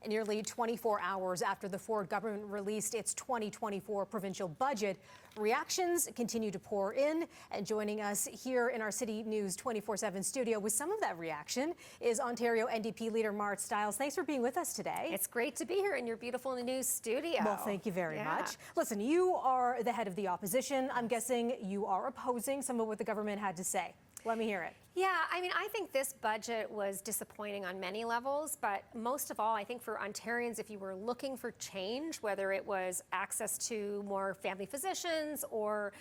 Nearly 24 hours after the Ford government released its 2024 provincial budget, reactions continue to pour in. And joining us here in our City News 24/7 studio with some of that reaction is Ontario NDP leader Marit Stiles. Thanks for being with us today. It's great to be here in your beautiful new studio. Well, thank you very much. Listen, you are the head of the opposition. I'm guessing you are opposing some of what the government had to say. Let me hear it. Yeah, I mean, I think this budget was disappointing on many levels, but most of all, I think for Ontarians, if you were looking for change, whether it was access to more family physicians or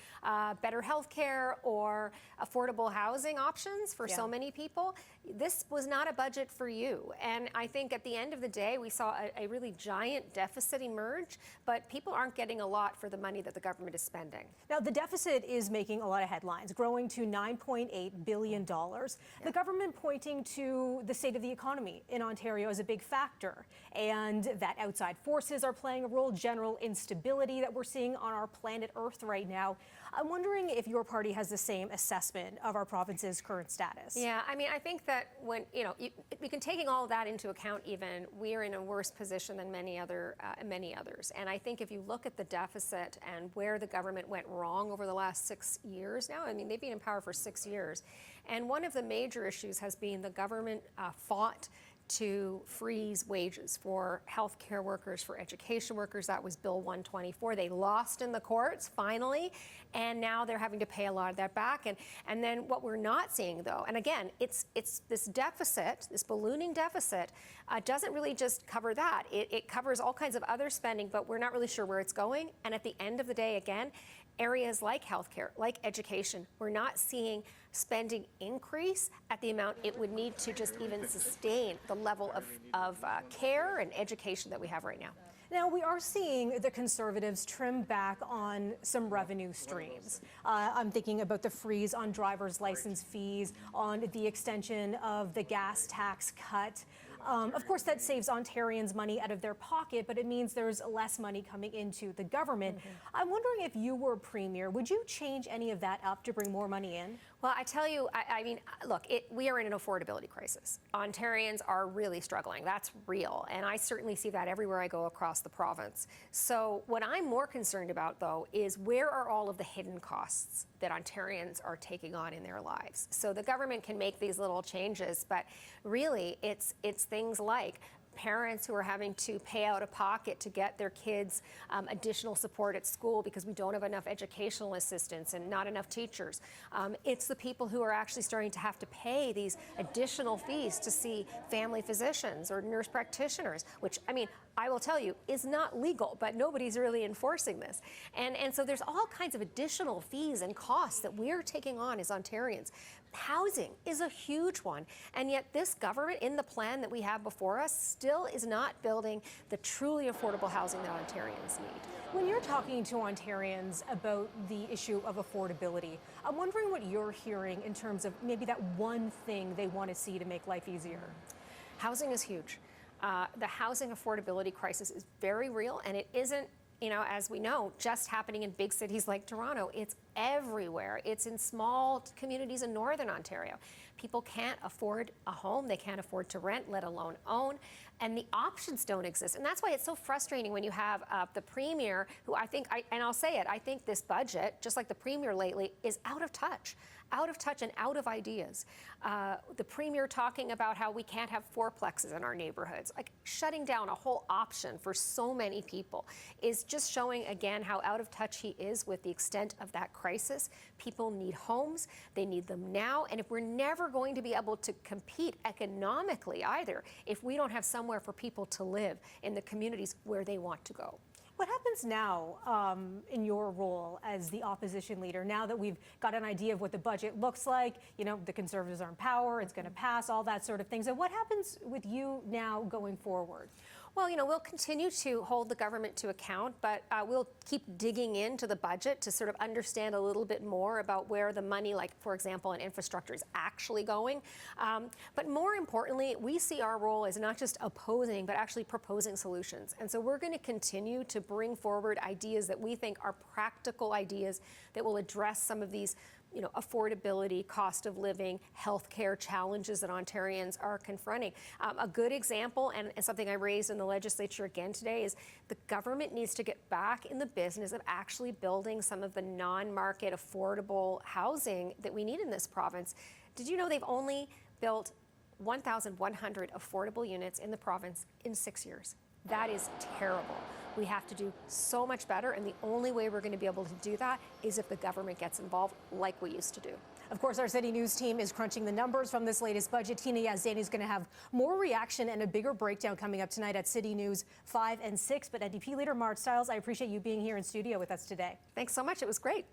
better health care or affordable housing options for so many people, this was not a budget for you. And I think at the end of the day, we saw a really giant deficit emerge, but people aren't getting a lot for the money that the government is spending. Now, the deficit is making a lot of headlines, growing to $9.8 billion. The government pointing to the state of the economy in Ontario as a big factor, and that outside forces are playing a role, general instability that we're seeing on our planet Earth right now. I'm wondering if your party has the same assessment of our province's current status. Yeah, I mean, I think that when, we can taking all of that into account, even, we are in a worse position than many others. And I think if you look at the deficit and where the government went wrong over the last 6 years now, I mean, they've been in power for 6 years. And one of the major issues has been the government fought to freeze wages for healthcare workers, for education workers. That was Bill 124. They lost in the courts, finally, and now they're having to pay a lot of that back. And then what we're not seeing, though, and again, it's this deficit, this ballooning deficit, doesn't really just cover that. It covers all kinds of other spending, but we're not really sure where it's going. And at the end of the day, again, areas like healthcare, like education, we're not seeing spending increase at the amount it would need to just even sustain the level of care and education that we have right now. Now, we are seeing the Conservatives trim back on some revenue streams. I'm thinking about the freeze on driver's license fees, on the extension of the gas tax cut. Of course, that saves Ontarians money out of their pocket, but it means there's less money coming into the government. I'm wondering, if you were Premier, would you change any of that up to bring more money in? Well, I tell you, I mean, look, we are in an affordability crisis. Ontarians are really struggling. That's real. And I certainly see that everywhere I go across the province. So what I'm more concerned about, though, is where are all of the hidden costs that Ontarians are taking on in their lives? So the government can make these little changes, but really it's things like parents who are having to pay out of pocket to get their kids additional support at school because we don't have enough educational assistants and not enough teachers. It's the people who are actually starting to have to pay these additional fees to see family physicians or nurse practitioners, which, I mean, I will tell you, is not legal, but nobody's really enforcing this. And so there's all kinds of additional fees and costs that we're taking on as Ontarians. Housing is a huge one, and yet this government, in the plan that we have before us, still is not building the truly affordable housing that Ontarians need. When you're talking to Ontarians about the issue of affordability, I'm wondering what you're hearing in terms of maybe that one thing they want to see to make life easier. Housing is huge. The housing affordability crisis is very real, and it isn't, as we know, just happening in big cities like Toronto. It's everywhere. It's in small communities in Northern Ontario. People can't afford a home. They can't afford to rent, let alone own. And the options don't exist. And that's why it's so frustrating when you have the Premier, who and I'll say it, I think this budget, just like the Premier lately, is out of touch and out of ideas. The Premier talking about how we can't have fourplexes in our neighborhoods, like shutting down a whole option for so many people, is just showing again how out of touch he is with the extent of that crisis. People need homes, they need them now, and if we're never going to be able to compete economically either, if we don't have somewhere for people to live in the communities where they want to go. What happens now in your role as the opposition leader, now that we've got an idea of what the budget looks like, the Conservatives are in power, it's going to pass, all that sort of things. And what happens with you now going forward? Well, we'll continue to hold the government to account, but we'll keep digging into the budget to sort of understand a little bit more about where the money, like, for example, in infrastructure is actually going. But more importantly, we see our role as not just opposing, but actually proposing solutions. And so we're going to continue to bring forward ideas that we think are practical ideas that will address some of these affordability, cost of living, healthcare challenges that Ontarians are confronting. A good example, and something I raised in the legislature again today, is the government needs to get back in the business of actually building some of the non-market affordable housing that we need in this province. Did you know they've only built 1,100 affordable units in the province in 6 years? That is terrible. We have to do so much better, and the only way we're going to be able to do that is if the government gets involved like we used to do. Of course, our City News team is crunching the numbers from this latest budget. Tina Yazdani is going to have more reaction and a bigger breakdown coming up tonight at City News 5 and 6. But NDP leader Marit Stiles, I appreciate you being here in studio with us today. Thanks so much. It was great.